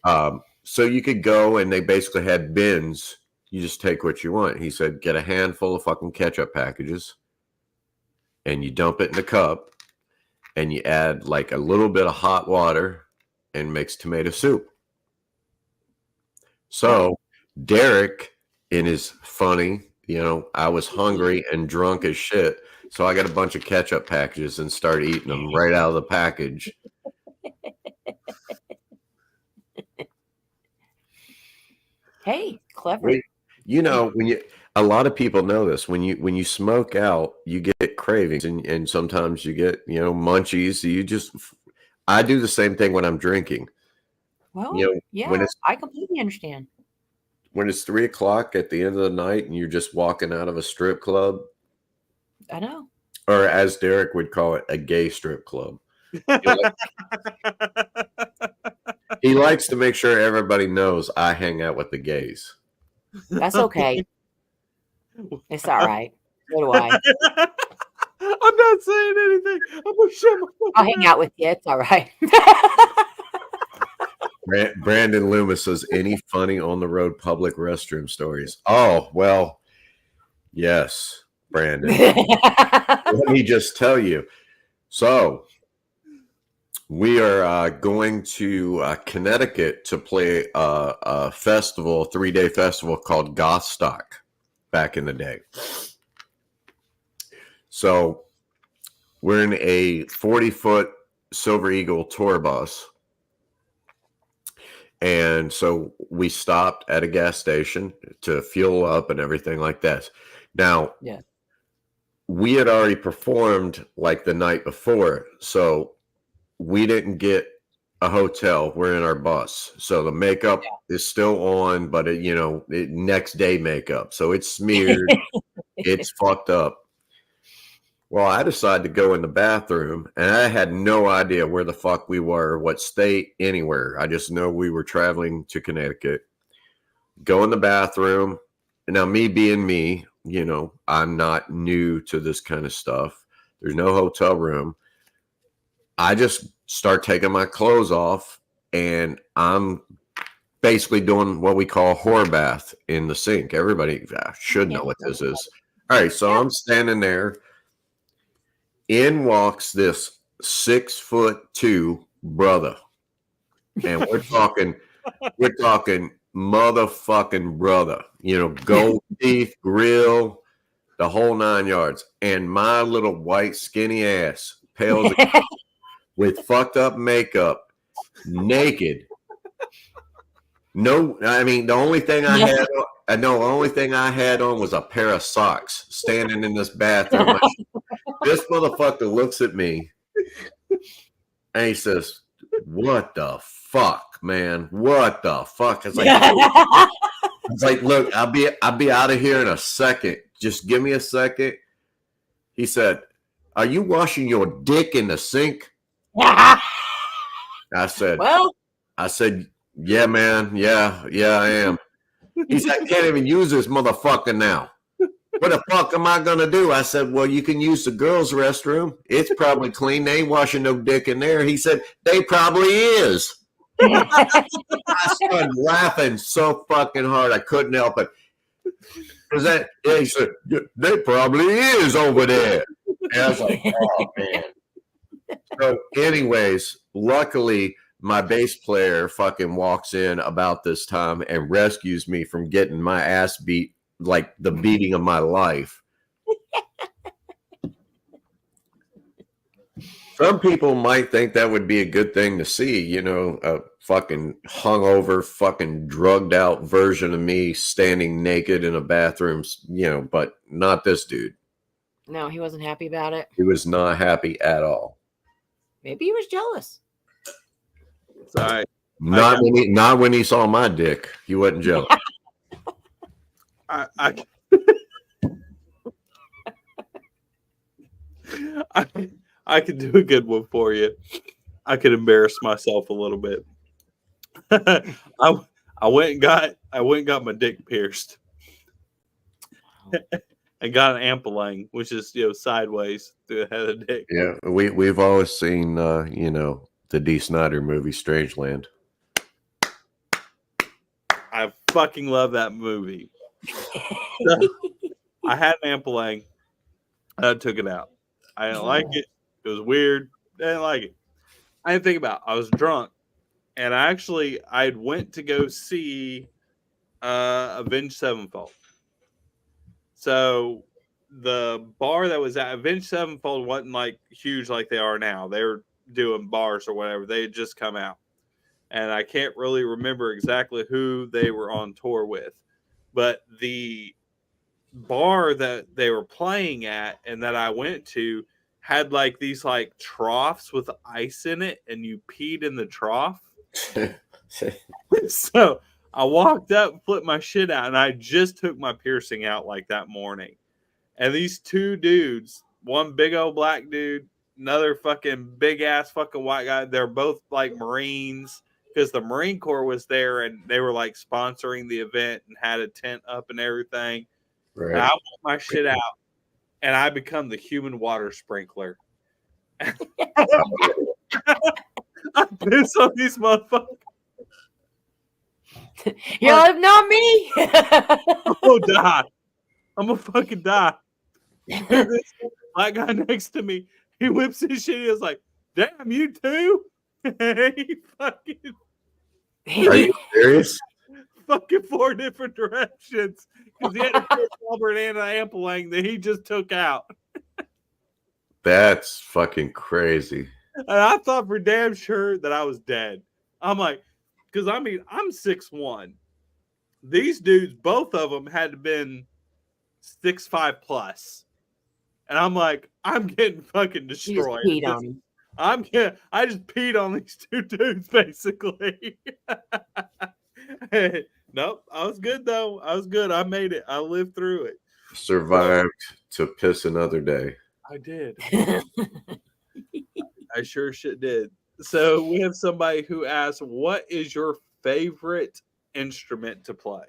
Speaker 4: So you could go and they basically had bins. You just take what you want. He said, get a handful of fucking ketchup packages and you dump it in a cup and you add a little bit of hot water and mix tomato soup. So Derek, in his funny, I was hungry and drunk as shit. So I got a bunch of ketchup packages and started eating them right out of the package.
Speaker 3: Hey, clever.
Speaker 4: A lot of people know this. When you smoke out, you get cravings and sometimes you get, munchies. I do the same thing when I'm drinking.
Speaker 3: Well,
Speaker 4: when
Speaker 3: I completely understand.
Speaker 4: When it's 3:00 at the end of the night and you're just walking out of a strip club.
Speaker 3: I know.
Speaker 4: Or as Derek would call it, a gay strip club. He likes to make sure everybody knows I hang out with the gays.
Speaker 3: That's okay. It's all right. So do I.
Speaker 2: I'm not saying anything. I'm gonna shut my
Speaker 3: I'll hang out with you. It's all right.
Speaker 4: Brandon Loomis says, any funny on the road public restroom stories? Oh, well, yes, Brandon. Let me just tell you. So we are going to Connecticut to play a festival, a 3-day festival called Goth Rock back in the day. So we're in a 40-foot Silver Eagle tour bus. And so we stopped at a gas station to fuel up and everything like that. Now, we had already performed the night before. So we didn't get a hotel. We're in our bus. So the makeup is still on, but next day makeup. So it's smeared. It's fucked up. Well, I decided to go in the bathroom, and I had no idea where the fuck we were, what state, anywhere. I just know we were traveling to Connecticut. Go in the bathroom. And now, me being me, you know, I'm not new to this kind of stuff. There's no hotel room. I just start taking my clothes off, and I'm basically doing what we call a whore bath in the sink. Everybody should know what this is. All right, so I'm standing there. In walks this 6'2" brother, and we're talking motherfucking brother. You know, gold teeth, grill, the whole 9 yards. And my little white skinny ass, pale with fucked up makeup, naked. No, I mean the only thing I had on was a pair of socks standing in this bathroom. This motherfucker looks at me and he says, "What the fuck, man? What the fuck?" It's like, look, I'll be out of here in a second. Just give me a second. He said, "Are you washing your dick in the sink?" I said, "Yeah, man. Yeah, I am." He said, "I can't even use this motherfucker now. What the fuck am I going to do?" I said, "Well, you can use the girls' restroom. It's probably clean. They ain't washing no dick in there." He said, "They probably is." I started laughing so fucking hard I couldn't help it. He said, "They probably is over there." And I was like, "Oh, man." So anyways, luckily, my bass player fucking walks in about this time and rescues me from getting my ass beat like the beating of my life. Some people might think that would be a good thing to see, you know, a fucking hungover, fucking drugged out version of me standing naked in a bathroom, you know, but not this dude.
Speaker 3: No, he wasn't happy about it.
Speaker 4: He was not happy at all.
Speaker 3: Maybe he was jealous.
Speaker 2: Sorry.
Speaker 4: Not when he saw my dick. He wasn't jealous.
Speaker 2: I could do a good one for you. I could embarrass myself a little bit. I went and got my dick pierced. And got an ampelang, which is, you know, sideways through the head of the dick.
Speaker 4: Yeah, we've always seen you know, the D. Snyder movie Strangeland.
Speaker 2: I fucking love that movie. So, I had an ampelang. I took it out. I didn't like it. It was weird. I didn't like it. I didn't think about it. I was drunk. And I went to go see Avenged Sevenfold. So the bar that was at Avenged Sevenfold wasn't like huge like they are now. They were doing bars or whatever. They had just come out. And I can't really remember exactly who they were on tour with. But the bar that they were playing at and that I went to had like these like troughs with ice in it, and you peed in the trough. So I walked up, flipped my shit out, and I just took my piercing out like that morning. And these two dudes, one big old black dude, another fucking big ass fucking white guy, they're both like Marines, because the Marine Corps was there and they were like sponsoring the event and had a tent up and everything. Right. And I pulled my shit out and I become the human water sprinkler. I piss on these motherfuckers.
Speaker 3: You're like, not me.
Speaker 2: I'm gonna die. I'm gonna fucking die. This black guy next to me, he whips his shit. He was like, "Damn, you too?" He fucking.
Speaker 4: Are you serious?
Speaker 2: Fucking 4 different directions because he had a Albert and an ampelang that he just took out.
Speaker 4: That's fucking crazy.
Speaker 2: And I thought for damn sure that I was dead. I'm like, because I mean, I'm 6'1". These dudes, both of them had to been 6'5" plus. And I'm like, I'm getting fucking destroyed. I just peed on these two dudes, basically. Nope, I was good though. I was good. I made it. I lived through it.
Speaker 4: Survived to piss another day.
Speaker 2: I did. I sure shit did. So we have somebody who asked, "What is your favorite instrument to play?"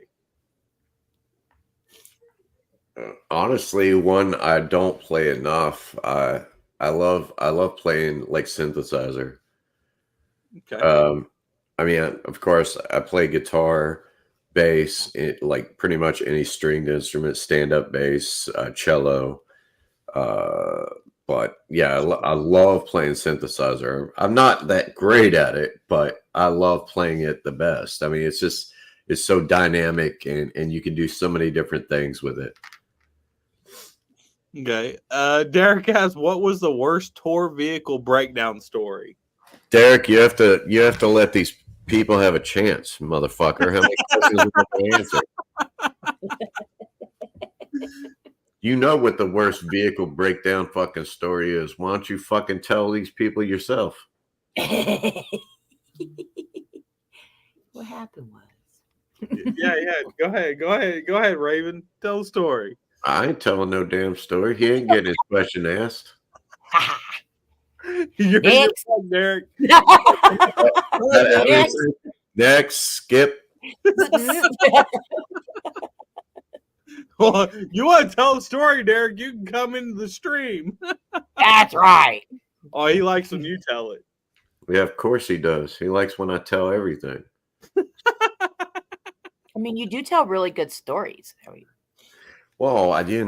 Speaker 4: Honestly, one I don't play enough. I love playing like synthesizer.
Speaker 2: Okay.
Speaker 4: I mean, of course, I play guitar, bass, like pretty much any stringed instrument, stand-up bass, cello. Uh, but yeah, I love playing synthesizer. I'm not that great at it, but I love playing it the best. I mean, it's so dynamic, and you can do so many different things with it.
Speaker 2: Okay. Derek asks, "What was the worst tour vehicle breakdown story?"
Speaker 4: Derek, you have to let these people have a chance, motherfucker. How many questions we have to answer? You know what the worst vehicle breakdown fucking story is. Why don't you fucking tell these people yourself?
Speaker 3: What happened was.
Speaker 2: Yeah. Go ahead, Raven. Tell the story.
Speaker 4: I ain't telling no damn story. He ain't getting his question asked.
Speaker 2: You're
Speaker 3: Next.
Speaker 2: fun, Derek.
Speaker 3: Next.
Speaker 4: Next, skip.
Speaker 2: Well, you want to tell the story, Derek? You can come into the stream.
Speaker 3: That's right.
Speaker 2: Oh, he likes when you tell it.
Speaker 4: Yeah, of course he does. He likes when I tell everything.
Speaker 3: I mean, you do tell really good stories.
Speaker 4: Well, I
Speaker 3: mean,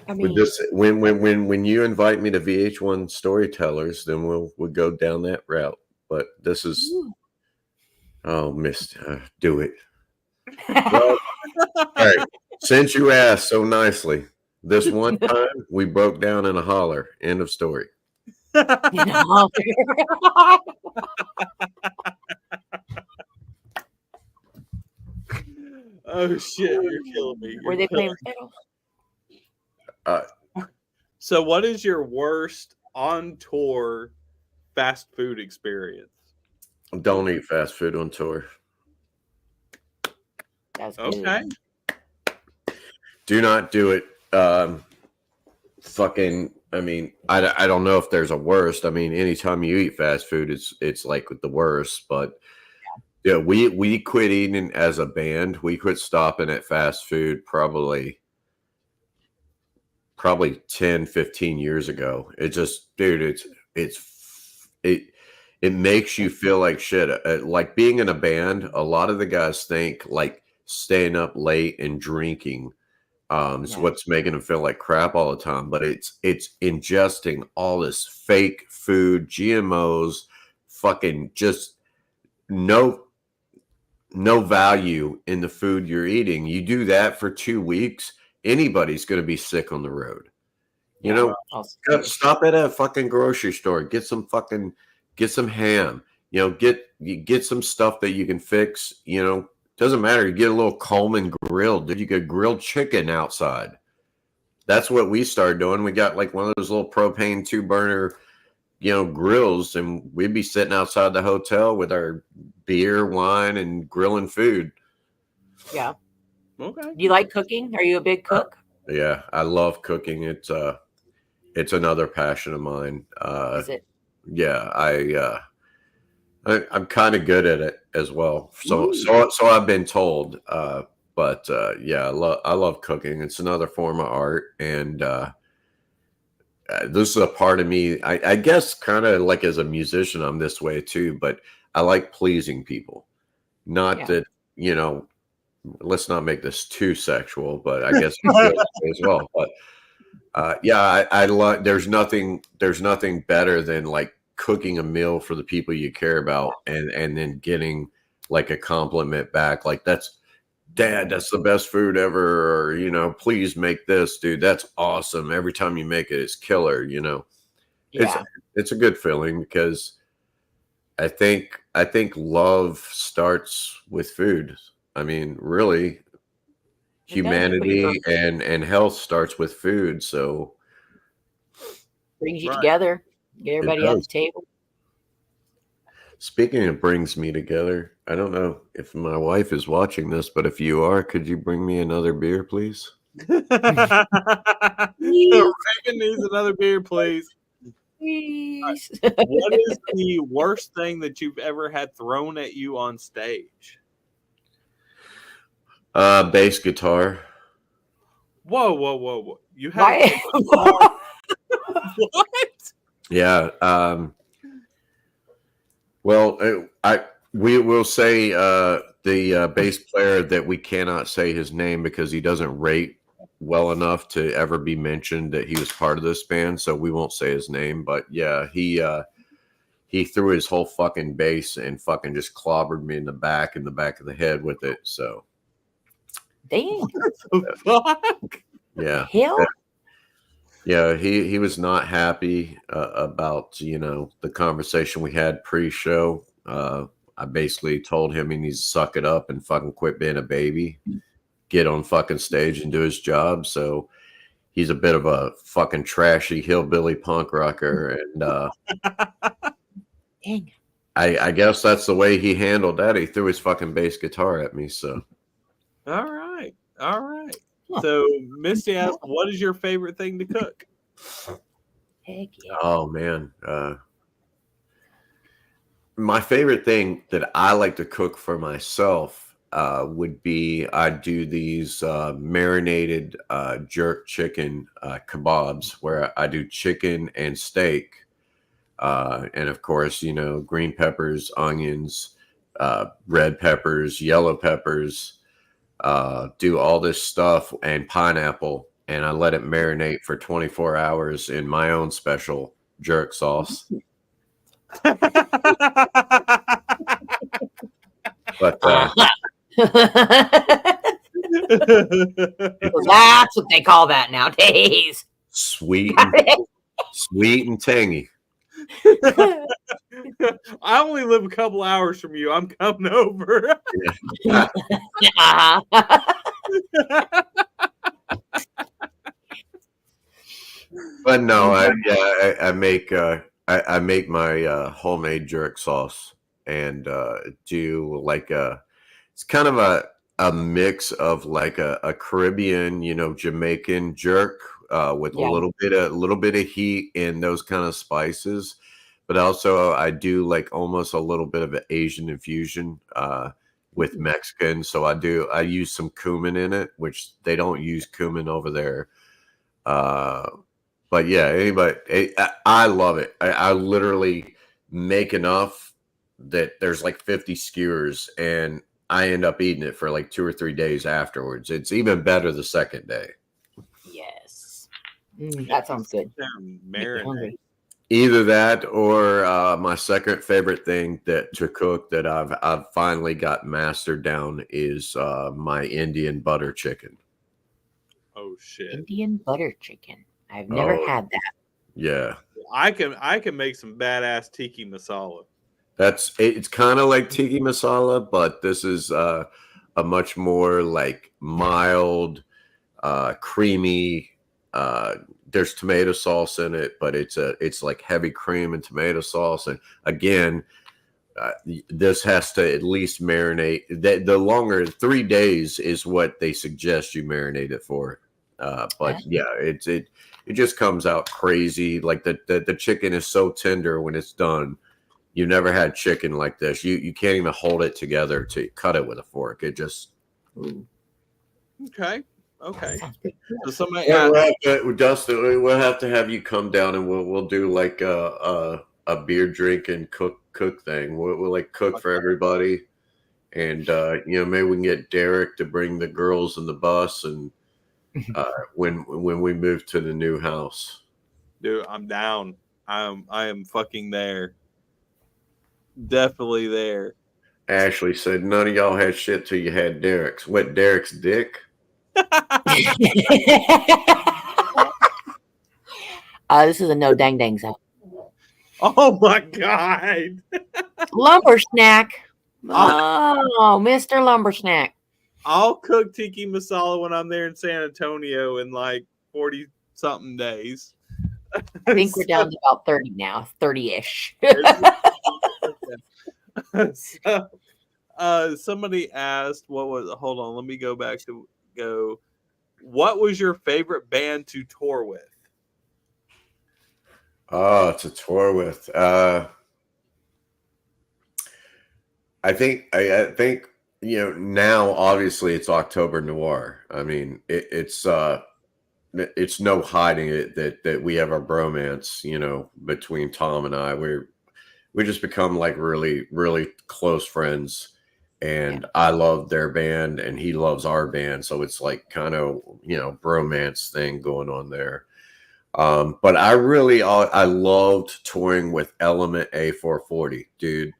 Speaker 4: with this when you invite me to VH1 storytellers, then we'll go down that route. But this is do it. Well, all right. Since you asked so nicely, this one time we broke down in a holler. End of story.
Speaker 2: Oh shit, you're killing me.
Speaker 3: Were they playing fiddle?
Speaker 2: So, what is your worst on tour fast food experience?
Speaker 4: Don't eat fast food on tour.
Speaker 3: That's good.
Speaker 2: Okay.
Speaker 4: Do not do it. Fucking. I mean, I don't know if there's a worst. I mean, anytime you eat fast food, it's like the worst. But yeah, we quit eating as a band. We quit stopping at fast food probably 10, 15 years ago. It just, dude, it makes you feel like shit. Like being in a band, a lot of the guys think like staying up late and drinking is what's making them feel like crap all the time. But it's ingesting all this fake food, GMOs, fucking just no value in the food you're eating. You do that for 2 weeks, anybody's going to be sick on the road. You know, stop at a fucking grocery store, get some ham, you know, get some stuff that you can fix, you know, doesn't matter. You get a little Coleman grill, dude. You get grilled chicken outside. That's what we started doing. We got like one of those little propane 2-burner, you know, grills, and we'd be sitting outside the hotel with our beer, wine, and grilling food.
Speaker 3: Yeah.
Speaker 2: Okay.
Speaker 3: Do you like cooking? Are you a big cook?
Speaker 4: Yeah, I love cooking. It's another passion of mine.
Speaker 3: Is it?
Speaker 4: Yeah, I'm kind of good at it as well. So I've been told. But yeah, I love cooking. It's another form of art, and this is a part of me. I guess kind of like as a musician, I'm this way too. But I like pleasing people. Not that, you know. Let's not make this too sexual, but I guess as well. But yeah, I love. There's nothing better than like cooking a meal for the people you care about, and then getting like a compliment back, like that's the best food ever, or you know, please make this, dude. That's awesome. Every time you make it, it's killer. You know, it's a good feeling because I think love starts with food. I mean, really, humanity and health starts with food. So
Speaker 3: brings you together, get everybody at the table.
Speaker 4: Speaking of brings me together, I don't know if my wife is watching this, but if you are, could you bring me another beer, please?
Speaker 2: Raven needs another beer, please.
Speaker 3: Please.
Speaker 2: What is the worst thing that you've ever had thrown at you on stage?
Speaker 4: Bass guitar.
Speaker 2: Whoa. You had
Speaker 3: Why?
Speaker 2: what?
Speaker 4: Yeah. Well, we will say the bass player that we cannot say his name because he doesn't rate well enough to ever be mentioned that he was part of this band, so we won't say his name. But yeah, he threw his whole fucking bass and fucking just clobbered me in the back of the head with it. So
Speaker 3: Damn.
Speaker 2: The fuck?
Speaker 4: yeah,
Speaker 3: Hell?
Speaker 4: yeah, he was not happy about the conversation we had pre-show. I basically told him he needs to suck it up and fucking quit being a baby, get on fucking stage and do his job. So he's a bit of a fucking trashy hillbilly punk rocker, and
Speaker 3: Dang.
Speaker 4: I guess that's the way he handled that. He threw his fucking bass guitar at me. So
Speaker 2: All right.
Speaker 3: Huh.
Speaker 2: So Misty asked, what is your favorite thing to cook?
Speaker 3: Heck yeah.
Speaker 4: oh man, my favorite thing that I like to cook for myself would be I do these marinated jerk chicken kebabs where I do chicken and steak. And of course, green peppers, onions, red peppers, yellow peppers, do all this stuff and pineapple. And I let it marinate for 24 hours in my own special jerk sauce. But
Speaker 3: That's what they call that nowadays.
Speaker 4: sweet and tangy.
Speaker 2: I only live a couple hours from you. I'm coming over.
Speaker 3: Uh-huh.
Speaker 4: But no, I make my homemade jerk sauce and do like it's kind of a mix of like a Caribbean, Jamaican jerk with
Speaker 3: Yeah.
Speaker 4: a little bit of heat and those kind of spices. But also I do like almost a little bit of an Asian infusion with Mexican. So I use some cumin in it, which they don't use cumin over there. But yeah, I love it. I literally make enough that there's like 50 skewers and I end up eating it for like 2 or 3 days afterwards. It's even better the second day.
Speaker 3: Yes. That sounds good.
Speaker 2: Marinate.
Speaker 4: Either that or my second favorite thing to cook that I've finally got mastered down is my Indian butter chicken.
Speaker 2: Oh shit!
Speaker 3: Indian butter chicken. I've never had that.
Speaker 4: Yeah,
Speaker 2: I can make some badass tiki masala.
Speaker 4: it's kind of like tiki masala, but this is a much more like mild, creamy. There's tomato sauce in it, but it's like heavy cream and tomato sauce. And again, this has to at least marinate. The longer 3 days is what they suggest you marinate it for. But yeah, it just comes out crazy. Like the chicken is so tender when it's done. You never had chicken like this. You can't even hold it together to cut it with a fork. It just
Speaker 2: Okay.
Speaker 3: Sounds pretty good.
Speaker 2: So somebody
Speaker 4: Dustin, we'll have to have you come down and we'll do like a beer drink and cook thing. We'll like cook for everybody, and maybe we can get Derek to bring the girls in the bus and when we move to the new house.
Speaker 2: Dude, I'm down. I am fucking there. Definitely there.
Speaker 4: Ashley said none of y'all had shit till you had Derek's. What, Derek's dick?
Speaker 3: This is a no dang dang zone.
Speaker 2: Oh my god.
Speaker 3: Lumber snack. Oh, Mr. Lumber Snack.
Speaker 2: I'll cook tiki masala when I'm there in San Antonio in like 40 something days.
Speaker 3: I think we're down to about 30 now, 30-ish.
Speaker 2: So, somebody asked, what was it? Hold on, let me go back to go. what was your favorite band to tour with?
Speaker 4: Oh, to tour with. I think now obviously it's October Noir. I mean it's no hiding it that we have our bromance, between Tom and I. We just become like really, really close friends. And I love their band and he loves our band. So it's like kind of, bromance thing going on there. But I loved touring with Element A440, dude.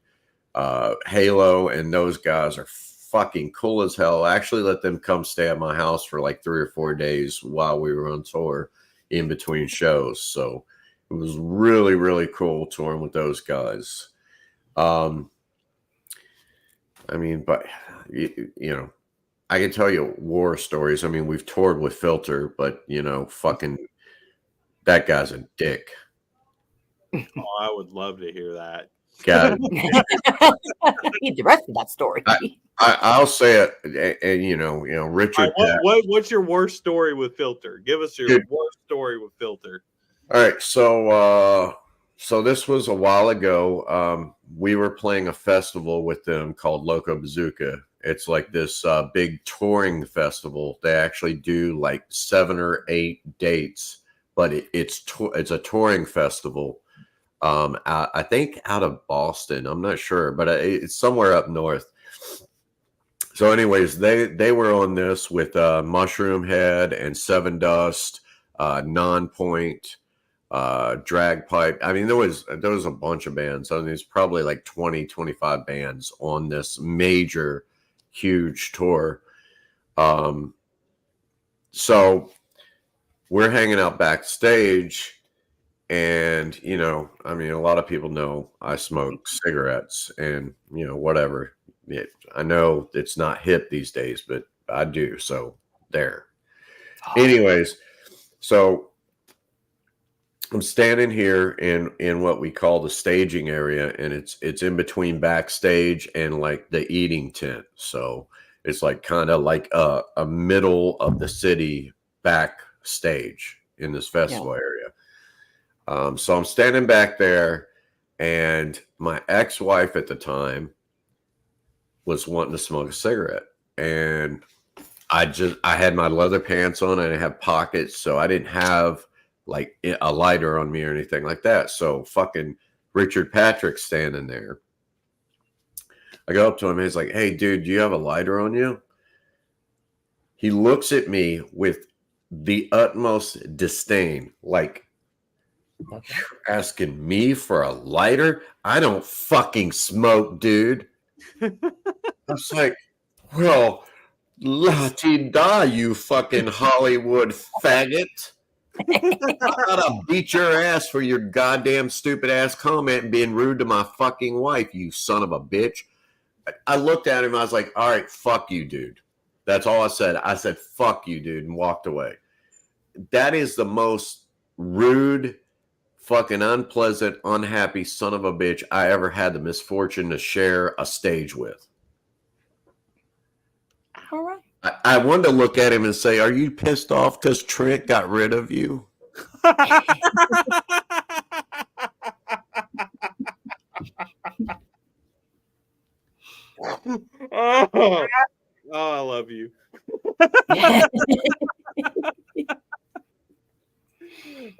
Speaker 4: Halo and those guys are fucking cool as hell. I actually let them come stay at my house for like 3 or 4 days while we were on tour in between shows. So it was really, really cool touring with those guys. I mean, but I can tell you war stories. I mean, we've toured with Filter, but fucking that guy's a dick.
Speaker 2: Oh, I would love to hear that.
Speaker 4: Got
Speaker 3: Need the rest of that story.
Speaker 4: I'll say it, and Richard.
Speaker 2: What's your worst story with Filter? Give us your worst story with Filter.
Speaker 4: All right, so this was a while ago. We were playing a festival with them called Loco Bazooka. It's like this big touring festival. They actually do like 7 or 8 dates, but it's a touring festival. I think out of Boston. I'm not sure, but it's somewhere up north. So anyways, they were on this with Mushroom Head and Seven Dust, Non-Point, Drag Pipe. I mean, there was a bunch of bands. I mean, there's probably like 20, 25 bands on this major, huge tour. So we're hanging out backstage. And, I mean, a lot of people know I smoke cigarettes and, whatever. I know it's not hip these days, but I do. So there. Anyways, so I'm standing here in what we call the staging area, and it's in between backstage and like the eating tent. So it's like kind of like a middle of the city backstage in this festival area. So I'm standing back there, and my ex-wife at the time was wanting to smoke a cigarette, and I had my leather pants on and I had pockets, so I didn't have like a lighter on me or anything like that. So fucking Richard Patrick's standing there. I go up to him and he's like, "Hey dude, do you have a lighter on you?" He looks at me with the utmost disdain, like, "You're asking me for a lighter? I don't fucking smoke, dude." I was like, "Well, la-ti-da, you fucking Hollywood faggot. I gotta beat your ass for your goddamn stupid ass comment and being rude to my fucking wife, you son of a bitch." I looked at him. I was like, "All right, fuck you, dude." That's all I said. I said, "Fuck you, dude," and walked away. That is the most rude, fucking unpleasant, unhappy son of a bitch I ever had the misfortune to share a stage with.
Speaker 3: All right.
Speaker 4: I wanted to look at him and say, "Are you pissed off because Trent got rid of you?"
Speaker 2: Oh, I love you.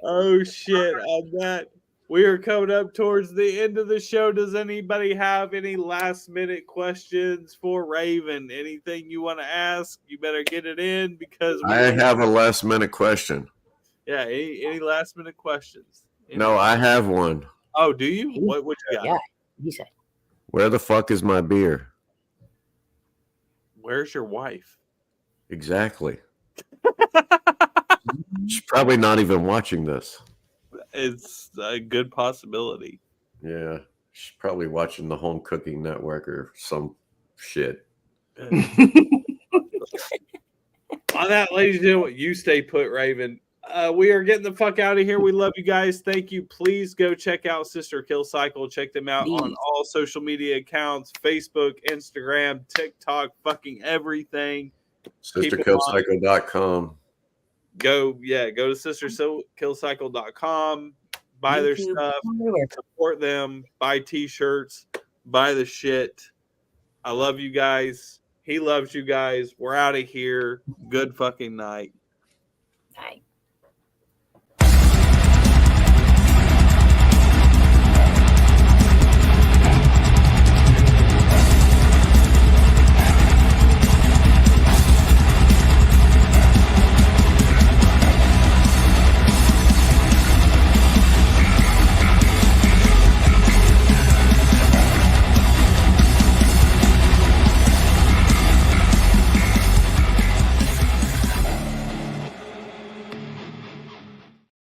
Speaker 2: Oh shit! On that, we are coming up towards the end of the show. Does anybody have any last minute questions for Raven? Anything you want to ask? You better get it in because
Speaker 4: I have a last minute question.
Speaker 2: Yeah, any last minute questions?
Speaker 4: No, I have one.
Speaker 2: Oh, do you? What you got?
Speaker 3: Yeah, he said.
Speaker 4: Where the fuck is my beer?
Speaker 2: Where's your wife?
Speaker 4: Exactly. She's probably not even watching this.
Speaker 2: It's a good possibility.
Speaker 4: Yeah, she's probably watching the Home Cooking Network or some shit.
Speaker 2: On that, ladies and gentlemen, you stay put, Raven. We are getting the fuck out of here. We love you guys. Thank you. Please go check out Sister Kill Cycle. Check them out on all social media accounts: Facebook, Instagram, TikTok, fucking everything.
Speaker 4: SisterKillCycle.com.
Speaker 2: go to sisterkillcycle.com, buy their
Speaker 3: YouTube,
Speaker 2: stuff,
Speaker 3: everywhere.
Speaker 2: support them, buy t-shirts, buy the shit. I love you guys. He loves you guys. We're out of here. Good fucking night.